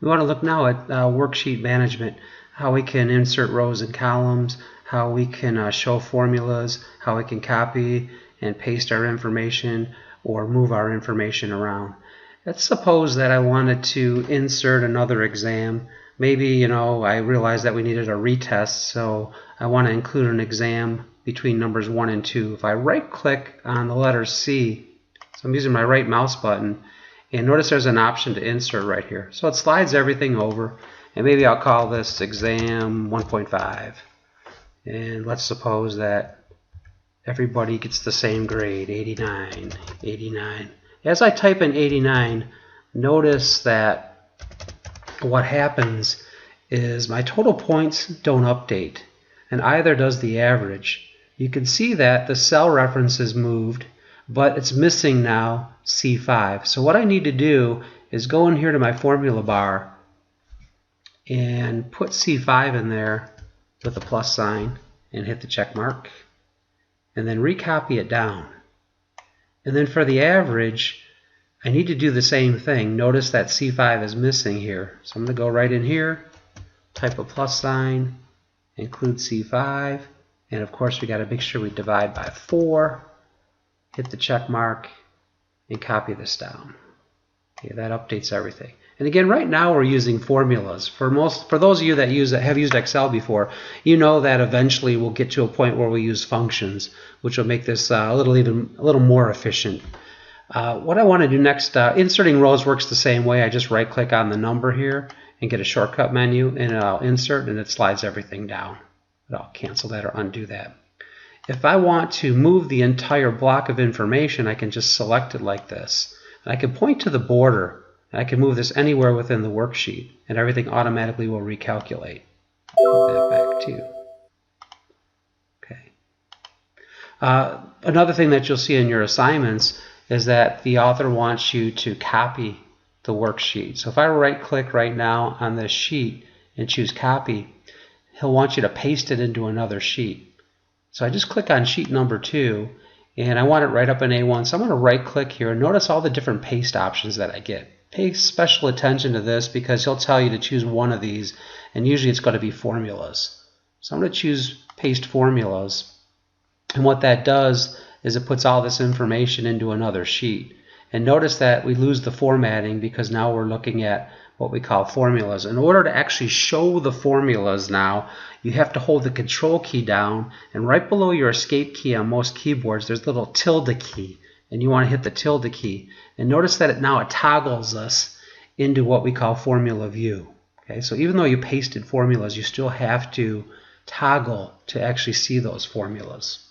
We want to look now at worksheet management, how we can insert rows and columns, how we can show formulas, how we can copy and paste our information or move our information around. Let's suppose that I wanted to insert another exam. Maybe, I realized that we needed a retest, so I want to include an exam between numbers 1 and 2. If I right-click on the letter C, so I'm using my right mouse button, and notice there's an option to insert right here. So it slides everything over, and maybe I'll call this exam 1.5. And let's suppose that everybody gets the same grade, 89, 89. As I type in 89, notice that what happens is my total points don't update, and either does the average. You can see that the cell reference is moved, but it's missing now C5. So what I need to do is go in here to my formula bar and put C5 in there with a plus sign and hit the check mark, and then recopy it down. And then for the average, I need to do the same thing. Notice that C5 is missing here. So I'm going to go right in here, type a plus sign, include C5, and of course we got to make sure we divide by 4, hit the check mark, and copy this down. Okay, that updates everything. And again, right now we're using formulas. For those of you that have used Excel before, you know that eventually we'll get to a point where we use functions, which will make this a little more efficient. What I want to do next, inserting rows works the same way. I just right-click on the number here and get a shortcut menu, and I'll insert, and it slides everything down. But I'll cancel that or undo that. If I want to move the entire block of information, I can just select it like this. And I can point to the border, and I can move this anywhere within the worksheet, and everything automatically will recalculate. Put that back too. Okay. Another thing that you'll see in your assignments is that the author wants you to copy the worksheet. So if I right-click right now on this sheet and choose copy, he'll want you to paste it into another sheet. So I just click on sheet number 2, and I want it right up in A1. So I'm going to right-click here and notice all the different paste options that I get. Pay special attention to this because he'll tell you to choose one of these, and usually it's going to be formulas. So I'm going to choose paste formulas, and what that does is it puts all this information into another sheet. And notice that we lose the formatting because now we're looking at what we call formulas. In order to actually show the formulas now, you have to hold the control key down, and right below your escape key on most keyboards there's a little tilde key, and you want to hit the tilde key. And notice that it toggles us into what we call formula view. Okay, so even though you pasted formulas, you still have to toggle to actually see those formulas.